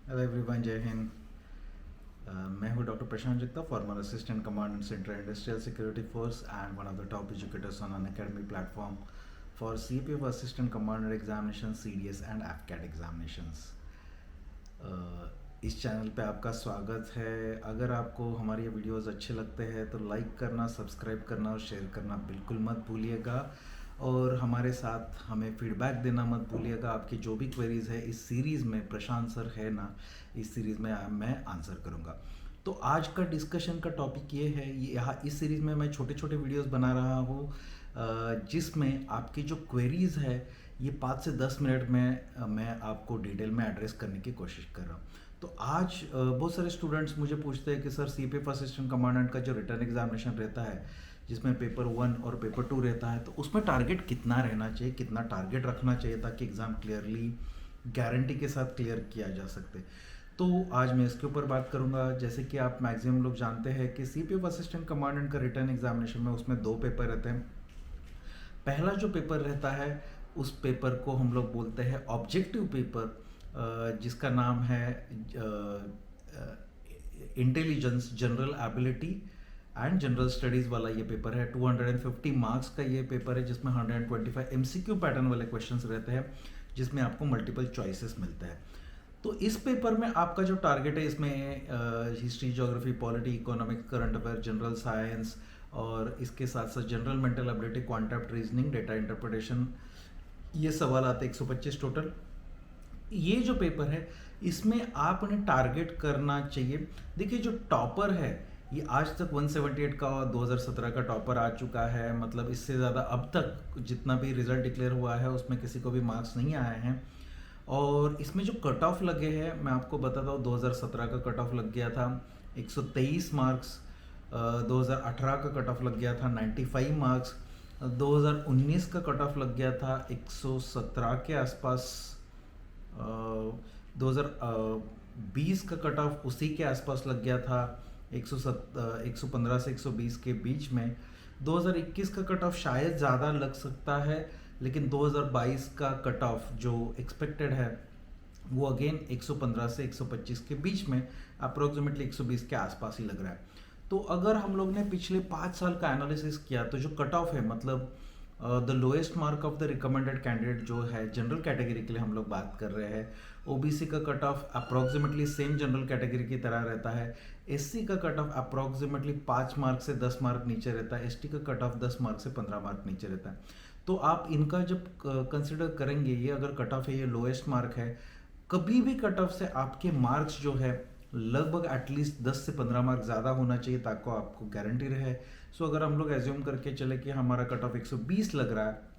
Hello everyone, जय हिंद। मैं हूं doctor Prashant Jagta, former assistant commandant central industrial security force and one of the top educators on Unacademy platform for CPF assistant commander examination, CDS and AFCAT examinations. इस channel पे आपका स्वागत है। अगर आपको हमारे ये वीडियोस अच्छे लगते हैं तो लाइक करना, सब्सक्राइब करना और शेयर करना बिल्कुल मत भूलिएगा। और हमारे साथ हमें फीडबैक देना मत भूलिएगा। आपकी जो भी क्वेरीज है इस सीरीज़ में, प्रशांत सर है ना, इस सीरीज़ में मैं आंसर करूँगा। तो आज का डिस्कशन का टॉपिक ये है, ये यहाँ इस सीरीज़ में मैं छोटे छोटे वीडियोस बना रहा हूँ जिसमें आपकी जो क्वेरीज है ये 5 से 10 मिनट में मैं आपको डिटेल में एड्रेस करने की कोशिश कर रहा हूँ। तो आज बहुत सारे स्टूडेंट्स मुझे पूछते हैं कि सर सीपीएफ असिस्टेंट कमांडेंट का जो रिटर्न एग्जामिनेशन रहता है, जिसमें पेपर 1 और पेपर 2 रहता है, तो उसमें टारगेट कितना रहना चाहिए, कितना टारगेट रखना चाहिए ताकि एग्ज़ाम क्लियरली गारंटी के साथ क्लियर किया जा सकते। तो आज मैं इसके ऊपर बात करूंगा। जैसे कि आप मैक्सिमम लोग जानते हैं कि सीपीएफ असिस्टेंट कमांडेंट का रिटर्न एग्जामिनेशन में उसमें 2 पेपर रहते हैं। पहला जो पेपर रहता है उस पेपर को हम लोग बोलते हैं ऑब्जेक्टिव पेपर, जिसका नाम है intelligence, general ability and general studies वाला ये पेपर है। 250 मार्क्स का ये पेपर है जिसमें 125 एमसीक्यू पैटर्न वाले क्वेश्चंस रहते हैं, जिसमें आपको मल्टीपल चॉइसेस मिलते हैं। तो इस पेपर में आपका जो टारगेट है, इसमें history, geography, polity, economics, current affair, general science और इसके साथ साथ general mental ability, quantum reasoning, data interpretation, ये सवाल आते हैं 125 टोटल। ये जो पेपर है इसमें आपने टारगेट करना चाहिए। देखिए, जो टॉपर है ये आज तक 178 का और 2017 का टॉपर आ चुका है। मतलब इससे ज़्यादा अब तक जितना भी रिजल्ट डिक्लेयर हुआ है उसमें किसी को भी मार्क्स नहीं आए हैं। और इसमें जो कट ऑफ लगे हैं मैं आपको बताता हूँ। 2017 का कट ऑफ लग गया था 123 मार्क्स, 2018 का कट ऑफ लग गया था 95 मार्क्स, 2019 का कट ऑफ लग गया था 117 के आसपास, 2020 का कट ऑफ उसी के आसपास लग गया था 115 से 120 के बीच में। 2021 का कट ऑफ शायद ज़्यादा लग सकता है, लेकिन 2022 का कट ऑफ जो एक्सपेक्टेड है वो अगेन 115 से 125 के बीच में, अप्रोक्सीमेटली 120 के आसपास ही लग रहा है। तो अगर हम लोग ने पिछले 5 साल का एनालिसिस किया तो जो कट ऑफ है, मतलब the lowest mark of the recommended candidate जो है जनरल कैटेगरी के लिए हम लोग बात कर रहे हैं, ओबीसी का cut off approximately same general category की तरह रहता है। एससी का कट ऑफ अप्रोक्सीमेटली 5 मार्क से 10 मार्क नीचे रहता है। एसटी का कट ऑफ 10 मार्क से 15 मार्क नीचे रहता है। तो आप इनका जब कंसिडर करेंगे, ये अगर कट ऑफ है, ये लोएस्ट मार्क है, कभी भी कट ऑफ से आपके मार्क्स जो है लगभग एटलीस्ट 10 से 15 मार्क ज़्यादा होना चाहिए ताकि आपको गारंटी रहे। सो अगर हम लोग एज्यूम करके चले कि हमारा कट ऑफ 120 लग रहा है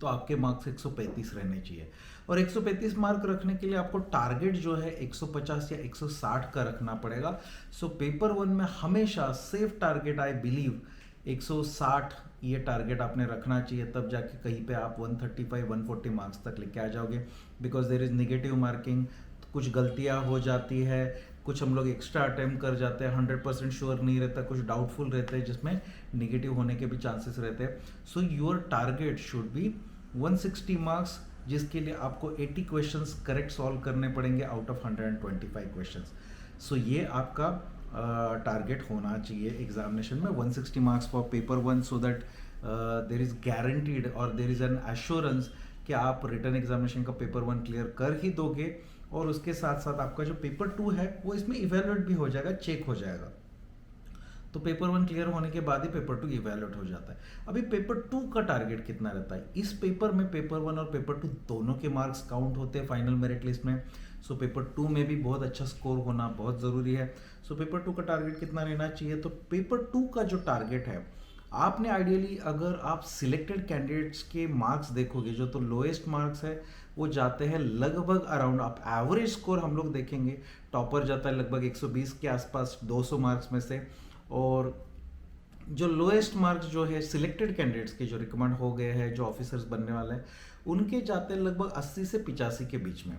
तो आपके मार्क्स 135 रहने चाहिए। और 135 मार्क रखने के लिए आपको टारगेट जो है 150 या 160 का रखना पड़ेगा। सो पेपर 1 में हमेशा सेफ टारगेट, आई बिलीव 160 ये टारगेट आपने रखना चाहिए, तब जाके कहीं पे आप 135 140 मार्क्स तक लेके आ जाओगे। Because there is negative marking, कुछ गलतियां हो जाती है, कुछ हम लोग एक्स्ट्रा अटेम्प्ट कर जाते हैं, 100% श्योर नहीं रहता, कुछ डाउटफुल रहते हैं जिसमें नेगेटिव होने के भी चांसेस रहते हैं। So your target should be 160 marks, जिसके लिए आपको 80 क्वेश्चंस करेक्ट सॉल्व करने पड़ेंगे आउट ऑफ 125 क्वेश्चंस। सो ये आपका टारगेट होना चाहिए एग्जामिनेशन में, 160 marks for paper 1, so that there is guaranteed और देर इज एन एश्योरेंस कि आप रिटर्न एग्जामिनेशन का पेपर 1 क्लियर कर ही दोगे। और उसके साथ साथ आपका जो पेपर 2 है वो इसमें इवेलुएट भी हो जाएगा, चेक हो जाएगा। तो पेपर 1 क्लियर होने के बाद ही पेपर 2 इवेलुएट हो जाता है। अभी पेपर 2 का टारगेट कितना रहता है? इस पेपर में पेपर 1 और पेपर 2 दोनों के मार्क्स काउंट होते हैं फाइनल मेरिट लिस्ट में। सो पेपर 2 में भी बहुत अच्छा स्कोर होना बहुत ज़रूरी है। सो पेपर 2 का टारगेट कितना रहना चाहिए? तो पेपर 2 का जो टारगेट है, आपने आइडियली अगर आप सिलेक्टेड कैंडिडेट्स के मार्क्स देखोगे, जो तो लोएस्ट मार्क्स है वो जाते हैं लगभग अराउंड, आप एवरेज स्कोर हम लोग देखेंगे, टॉपर जाता है लगभग 120 के आसपास 200 मार्क्स में से। और जो लोएस्ट मार्क्स जो है सिलेक्टेड कैंडिडेट्स के, जो रिकमेंड हो गए हैं, जो ऑफिसर्स बनने वाले हैं, उनके जाते हैं लगभग 80 से 85 के बीच में।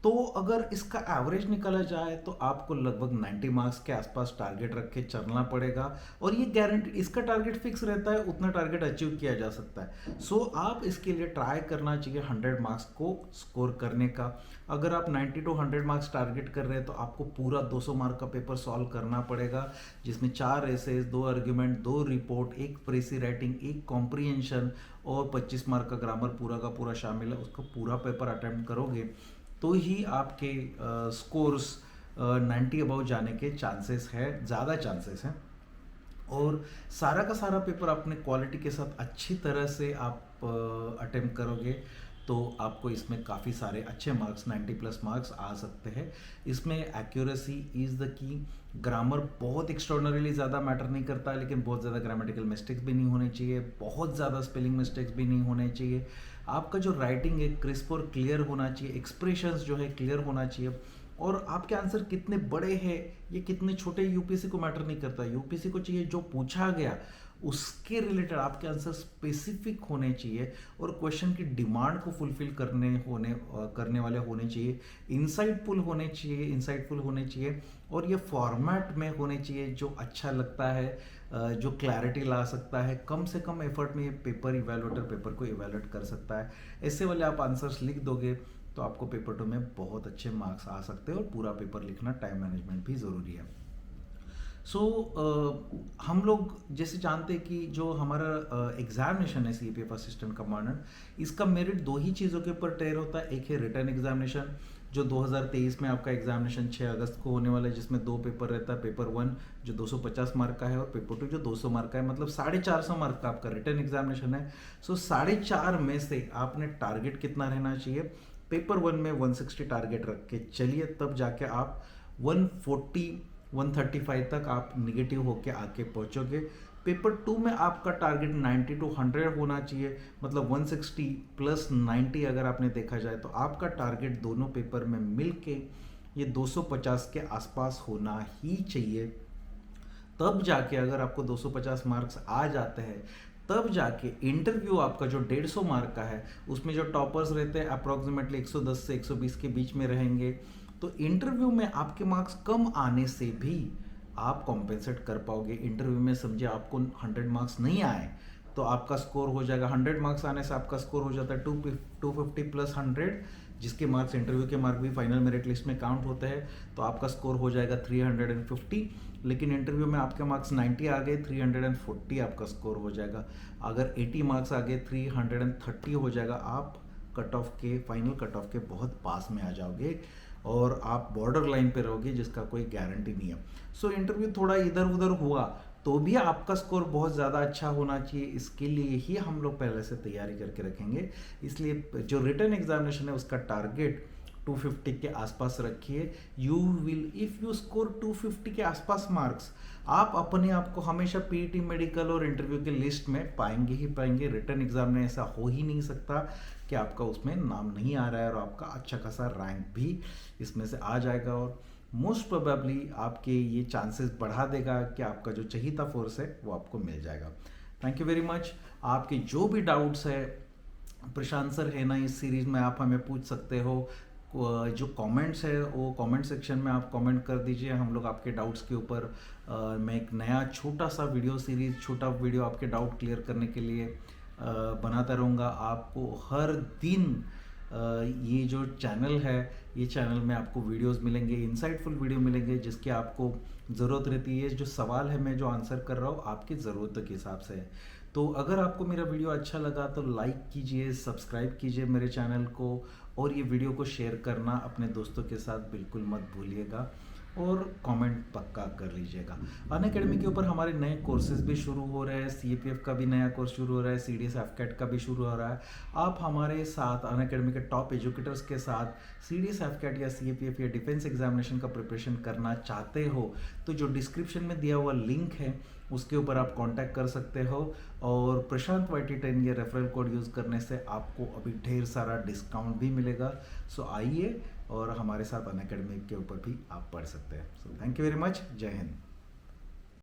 तो अगर इसका एवरेज निकाला जाए तो आपको लगभग 90 मार्क्स के आसपास टारगेट रख के चलना पड़ेगा, और ये गारंटी, इसका टारगेट फिक्स रहता है, उतना टारगेट अचीव किया जा सकता है। सो आप इसके लिए ट्राई करना चाहिए 100 मार्क्स को स्कोर करने का। अगर आप 90 टू 100 मार्क्स टारगेट कर रहे हैं तो आपको पूरा 200 मार्क का पेपर सॉल्व करना पड़ेगा, जिसमें 4 essays, 2 argument, 2 report, 1 precis writing, 1 comprehension और 25 मार्क का ग्रामर पूरा का पूरा शामिल है। उसका पूरा पेपर अटेम्प्ट करोगे तो ही आपके स्कोर्स 90 अबव जाने के चांसेस है, ज़्यादा चांसेस हैं। और सारा का सारा पेपर अपने क्वालिटी के साथ अच्छी तरह से आप अटेम्प्ट करोगे तो आपको इसमें काफ़ी सारे अच्छे मार्क्स, 90 प्लस मार्क्स आ सकते हैं। इसमें accuracy is the key. Grammar बहुत एक्स्ट्रॉर्डनरीली ज़्यादा मैटर नहीं करता, लेकिन बहुत ज़्यादा ग्रामेटिकल मिस्टेक्स भी नहीं होने चाहिए, बहुत ज़्यादा स्पेलिंग मिस्टेक्स भी नहीं होने चाहिए। आपका जो राइटिंग है क्रिस्प और क्लियर होना चाहिए, एक्सप्रेशंस जो है क्लियर होना चाहिए, और आपके आंसर कितने बड़े हैं ये कितने छोटे यूपीएससी को मैटर नहीं करता। यूपीएससी को चाहिए जो पूछा गया उसके रिलेटेड आपके आंसर स्पेसिफिक होने चाहिए, और क्वेश्चन की डिमांड को फुलफिल करने वाले होने चाहिए, इंसाइटफुल होने चाहिए, और ये फॉर्मेट में होने चाहिए जो अच्छा लगता है, जो क्लैरिटी ला सकता है। कम से कम एफर्ट में ये पेपर को इवेलुएट कर सकता है। ऐसे वाले आप आंसर्स लिख दोगे तो आपको पेपर 2 में बहुत अच्छे मार्क्स आ सकते हैं, और पूरा पेपर लिखना, टाइम मैनेजमेंट भी ज़रूरी है। हम लोग जैसे जानते हैं कि जो हमारा एग्जामिनेशन है सीपीएफ असिस्टेंट कमांडेंट, इसका मेरिट 2 ही चीज़ों के ऊपर तय होता है। एक है रिटन एग्जामिनेशन जो 2023 में आपका एग्जामिनेशन 6 अगस्त को होने वाला है, जिसमें 2 पेपर रहता है। पेपर 1 जो 250 मार्क का है, और पेपर 2 जो 200 मार्क का है, मतलब 450 मार्क का आपका रिटन एग्जामिनेशन है। 4.5 में से आपने टारगेट कितना रहना चाहिए? पेपर 1 में 160 टारगेट रख के चलिए, तब जाके आप 140 135 तक आप निगेटिव होके आके पहुंचोगे। पेपर 2 में आपका टारगेट 90 टू 100 होना चाहिए, मतलब 160 प्लस 90 अगर आपने देखा जाए तो आपका टारगेट दोनों पेपर में मिलके ये 250 के आसपास होना ही चाहिए। तब जाके अगर आपको 250 मार्क्स आ जाते हैं, तब जाके इंटरव्यू आपका जो 150 मार्क का है, उसमें जो टॉपर्स रहते हैं अप्रॉक्सीमेटली 110 से 120 के बीच में रहेंगे, तो इंटरव्यू में आपके मार्क्स कम आने से भी आप कॉम्पेंसेट कर पाओगे। इंटरव्यू में समझे आपको 100 मार्क्स नहीं आए तो आपका स्कोर हो जाएगा, 100 मार्क्स आने से आपका स्कोर हो जाता है 250 प्लस 100, जिसके मार्क्स इंटरव्यू के मार्क भी फाइनल मेरिट लिस्ट में काउंट होते हैं, तो आपका स्कोर हो जाएगा 350। लेकिन इंटरव्यू में आपके मार्क्स 90 आ गए, 340 आपका स्कोर हो जाएगा। अगर 80 मार्क्स आ गए, 330 हो जाएगा। आप कट ऑफ के, फाइनल कट ऑफ के बहुत पास में आ जाओगे, और आप बॉर्डर लाइन पे रहोगे, जिसका कोई गारंटी नहीं है। इंटरव्यू थोड़ा इधर उधर हुआ तो भी आपका स्कोर बहुत ज़्यादा अच्छा होना चाहिए। इसके लिए ही हम लोग पहले से तैयारी करके रखेंगे। इसलिए जो रिटन एग्जामिनेशन है उसका टारगेट 250 के आसपास रखिए। इफ़ यू स्कोर 250 के आसपास मार्क्स, आप अपने आप को हमेशा पीईटी, मेडिकल और इंटरव्यू के लिस्ट में पाएंगे ही पाएंगे। रिटन एग्जाम में ऐसा हो ही नहीं सकता कि आपका उसमें नाम नहीं आ रहा है, और आपका अच्छा खासा रैंक भी इसमें से आ जाएगा, और मोस्ट प्रोबेबली आपके ये चांसेस बढ़ा देगा कि आपका जो चहीता फोर्स है वो आपको मिल जाएगा। Thank you very much. आपके जो भी डाउट्स है प्रशांत सर है ना इस सीरीज़ में, आप हमें पूछ सकते हो। जो कमेंट्स है वो कमेंट सेक्शन में आप कमेंट कर दीजिए। हम लोग आपके डाउट्स के ऊपर मैं एक नया छोटा सा छोटा वीडियो आपके डाउट क्लियर करने के लिए बनाता रहूँगा। आपको हर दिन ये जो चैनल है, ये चैनल में आपको वीडियोस मिलेंगे, इंसाइटफुल वीडियो मिलेंगे, जिसकी आपको ज़रूरत रहती है। जो सवाल है मैं जो आंसर कर रहा हूँ आपकी ज़रूरतों के हिसाब से है। तो अगर आपको मेरा वीडियो अच्छा लगा तो लाइक कीजिए, सब्सक्राइब कीजिए मेरे चैनल को, और ये वीडियो को शेयर करना अपने दोस्तों के साथ बिल्कुल मत भूलिएगा, और कमेंट पक्का कर लीजिएगा। अनअकैडमी के ऊपर हमारे नए कोर्सेज भी शुरू हो रहे हैं। सीपीएफ का भी नया कोर्स शुरू हो रहा है, सीडीएस एफकेट का भी शुरू हो रहा है। आप हमारे साथ अनअकैडमी के टॉप एजुकेटर्स के साथ सीडीएस एफकेट या सीपीएफ या डिफेंस एग्जामिनेशन का प्रिपरेशन करना चाहते हो तो जो डिस्क्रिप्शन में दिया हुआ लिंक है उसके ऊपर आप कांटेक्ट कर सकते हो, और प्रशांत YT10 ये रेफरल कोड यूज़ करने से आपको अभी ढेर सारा डिस्काउंट भी मिलेगा। आइए और हमारे साथ अनअकैडमी के ऊपर भी आप पढ़ सकते हैं। Thank you very much. जय हिंद।